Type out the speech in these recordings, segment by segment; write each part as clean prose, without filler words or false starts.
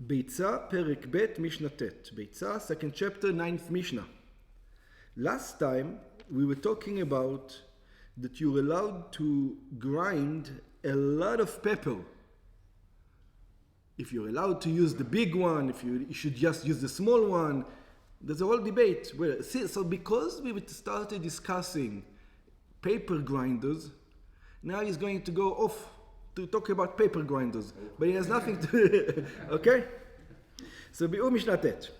Beitzah, Perek Bet, Mishnah Tet. Beitzah, second chapter, 9th Mishnah. Last time we were talking about that you're allowed to grind a lot of pepper. If you're allowed to use the big one, if you should just use the small one, there's a whole debate. So because we started discussing paper grinders, now he's going to go off to talk about paper grinders, but he has nothing to... okay? So ביאור משנה ט'.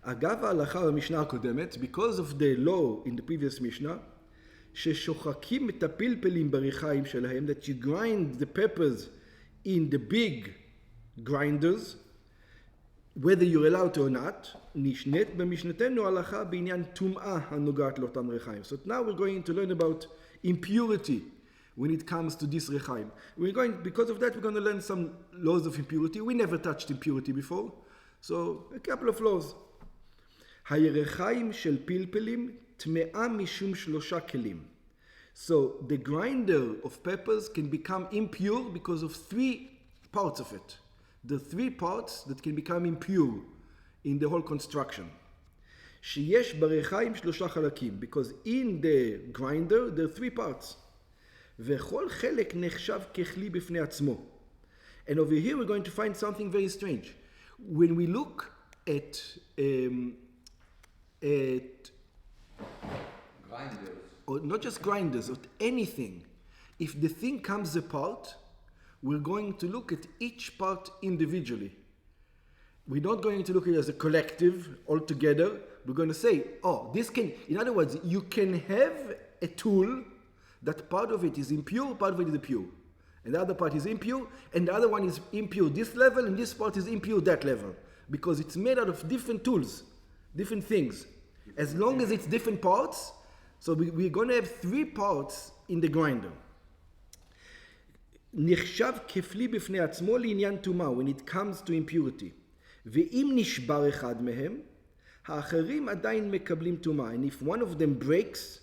אגב ההלכה במשנה הקודמת, because of the law in the previous Mishnah, ששוחקים את הפלפלים בריחיים שלהם, that you grind the peppers in the big grinders, whether you're allowed to or not, נשנית במשנתנו הלכה בעניין טומאה הנוגעת לאותם ריחיים. So now we're going to learn about impurity when it comes to this rechaim. Because of that, we're going to learn some laws of impurity. We never touched impurity before. So, a couple of laws. הירחיים של פלפלים טמאה משום שלושה כלים. So, the grinder of peppers can become impure because of three parts of it. The three parts that can become impure in the whole construction. שיש ברחיים שלושה חלקים. Because in the grinder, there are three parts. וכל חלק נחשב ככלי בפני עצמו. And over here we're going to find something very strange. When we look at grinders, or not just grinders, or anything, if the thing comes apart, we're going to look at each part individually. We're not going to look at it as a collective altogether. We're going to say, oh, this can, in other words, you can have a tool that part of it is impure, part of it is pure. And the other part is impure, and the other one is impure this level, and this part is impure that level. Because it's made out of different tools, different things. As long as it's different parts, so we're going to have three parts in the grinder. נחשב ככלי בפני עצמו לעניין טומאה, when it comes to impurity. ואם נשבר אחד מהם, האחרים עדיין מקבלים טומאה. And if one of them breaks,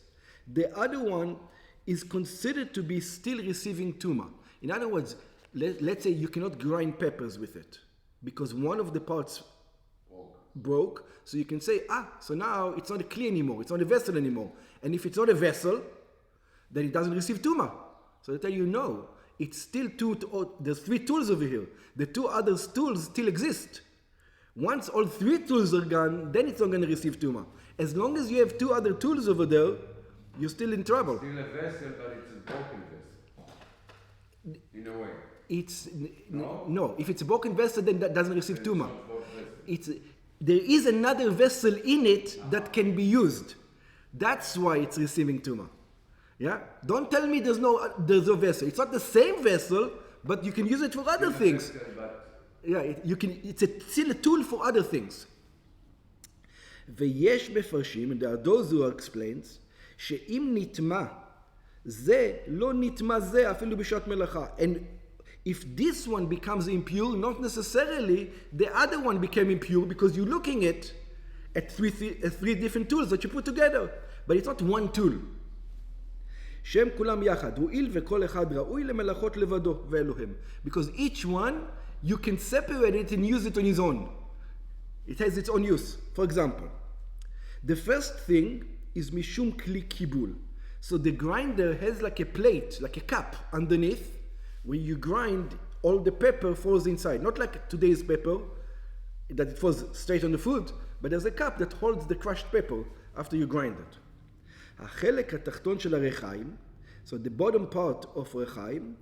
the other one is considered to be still receiving tuma. In other words, let's say you cannot grind peppers with it because one of the parts broke. So you can say, so now it's not a kli anymore, it's not a vessel anymore. And if it's not a vessel, then it doesn't receive tuma. So they tell you, no, it's still there's three tools over here. The two other tools still exist. Once all three tools are gone, then it's not going to receive tuma. As long as you have two other tools over there, you're still in trouble. Still a vessel, but it's a broken vessel. In a way. It's no. If it's a broken vessel, then that doesn't receive tuma. There is another vessel in it that can be used. That's why it's receiving tuma. Yeah. Don't tell me there's no vessel. It's not the same vessel, but you can use it for other things. You can. It's still a tool for other things. ויש מפרשים, and there are those who explains, שאם נטמע, זה לא נטמע זה אפילו בשעת מלאכה. And if this one becomes impure, not necessarily the other one became impure because you're looking at three different tools that you put together. But it's not one tool. שם כולם יחד, הואיל וכל אחד ראוי למלאכות לבדו ואלוהים. Because each one, you can separate it and use it on his own. It has its own use. For example, the first thing is mishum kli kibul. So the grinder has like a plate, like a cup underneath, where you grind, all the pepper falls inside. Not like today's pepper, that it falls straight on the food, but there's a cup that holds the crushed pepper after you grind it. החלק התחתון של הרחיים, so the bottom part of רחיים,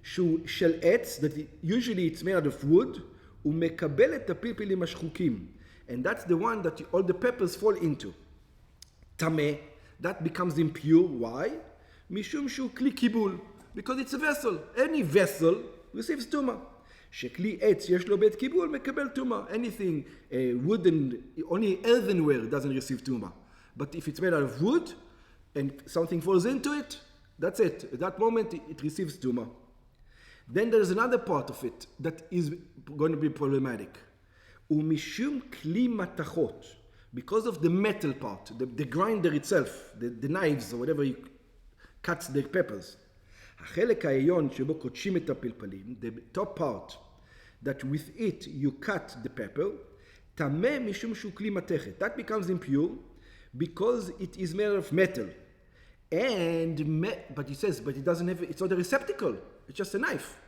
שהוא של עץ, that usually it's made out of wood, הוא מקבל את הפלפלים השחוקים. And that's the one that all the peppers fall into. Tameh, that becomes impure. Why? Mishum shu kli kibul. Because it's a vessel. Any vessel receives tuma. Shekli etz yesh lo bet kibul mekabel tuma. Anything wooden, only earthenware doesn't receive tuma. But if it's made out of wood and something falls into it, that's it. At that moment, it receives tuma. Then there's another part of it that is going to be problematic. Umishum kli matachot. Because of the metal part, the grinder itself, the knives or whatever you cuts the peppers. החלק העליון שבו קודשים את הפלפלים, the top part that with it you cut the pepper, tameh mishum shu kli matechet. That becomes impure because it is made of metal. But it says, but it doesn't have, it's not a receptacle, it's just a knife.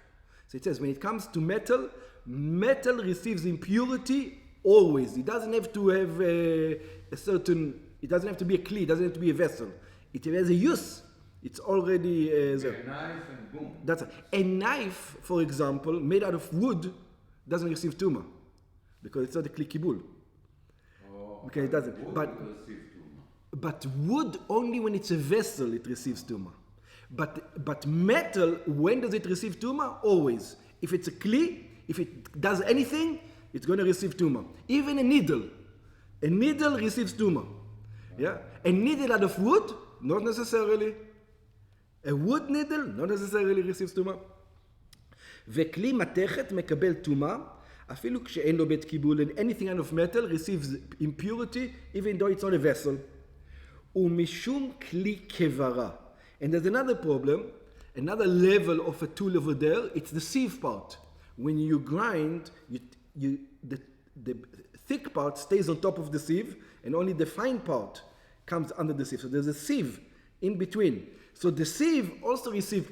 So it says, when it comes to metal, metal receives impurity always. It doesn't have to have a certain, it doesn't have to be a kli, it doesn't have to be a vessel. It has a use. It's already there. A knife and boom. That's a knife, for example, made out of wood, doesn't receive tumah because it's not a kli kibul. Oh, Okay, it doesn't. wood But will receive tumah. But wood, only when it's a vessel, it receives tumah. But metal, when does it receive tumah? Always. If it's a kli, if it does anything, it's going to receive tumah. Even a needle receives tumah. Yeah, a needle out of wood, not necessarily. A wood needle, not necessarily receives tumah. וכלי מתכת מקבל טומאה, אפילו כשאין לו בית קיבול, and anything out of metal receives impurity, even though it's not a vessel. ומשום כלי כברה. And there's another problem, another level of a tool over there, it's the sieve part. When you grind, the thick part stays on top of the sieve, and only the fine part comes under the sieve. So there's a sieve in between. So the sieve also receives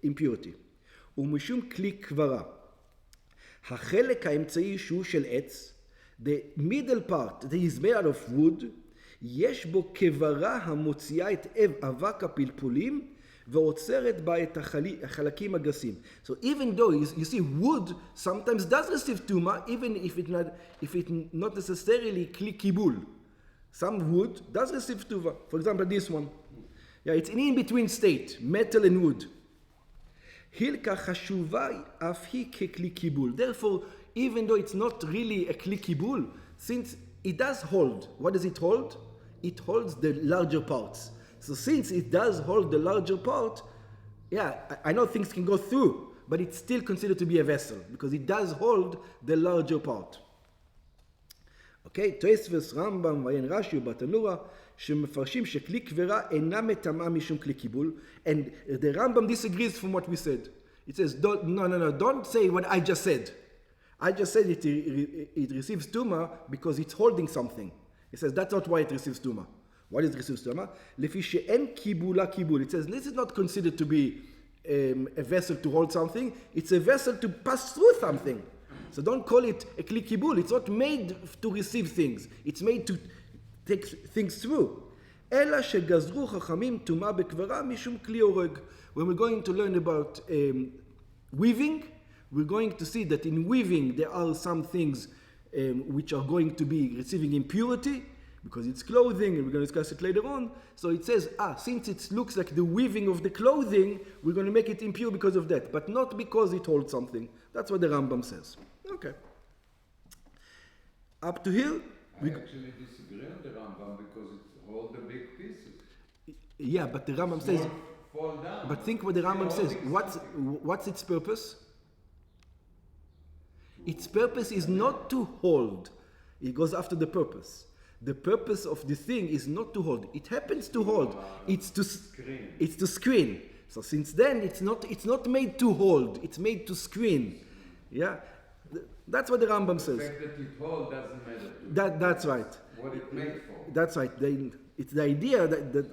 impurity. ומשום כלי כברה. החלק האמצעי שהוא של עץ, the middle part that is made out of wood, יש בו כברה המוציאה את אבק הפלפולים ועוצרת בה את החלקים הגסים. So even though you see wood sometimes does receive tumah, even if it not necessarily kli kibul. Some wood does receive tumah. For example, this one. Yeah, it's an in-between state, metal and wood. הילקה חשובה אף היא ככלי קיבול. Therefore, even though it's not really a kli kibul, since it does hold, what does it hold? It holds the larger parts. So since it does hold the larger part, yeah, I know things can go through, but it's still considered to be a vessel, because it does hold the larger part. Okay, תוספות רמב"ם ועיין רש"י וברטנורה, שמפרשים שכלי כברה אינה מטמאה משום כלי קיבול, and the Rambam disagrees from what we said. It says, don't say what I just said. I just said it receives tumah because it's holding something. It says that's not why it receives tumah. Why does it receive tumah? לפי שאין קיבולה קיבול. It says this is not considered to be a vessel to hold something. It's a vessel to pass through something. So don't call it a kli kibul. It's not made to receive things. It's made to take things through. אלא שגזרו חכמים טומאה בקברה משום כלי הורג. When we're going to learn about weaving, we're going to see that in weaving there are some things which are going to be receiving impurity because it's clothing, and we're going to discuss it later on. So it says, since it looks like the weaving of the clothing, we're going to make it impure because of that, but not because it holds something. That's what the Rambam says. Okay. Up to here. I actually disagree on the Rambam because it holds the big pieces. Yeah, but the Rambam says. Fall down. But think what the Rambam says. What's its purpose? Its purpose is not to hold. It goes after the purpose. The purpose of the thing is not to hold. It happens to hold. It's to screen. It's to screen. So since then, it's not made to hold. It's made to screen. Yeah, that's what the Rambam says. The fact that it holds doesn't matter. That's right. What it made for. That's right. It's the idea that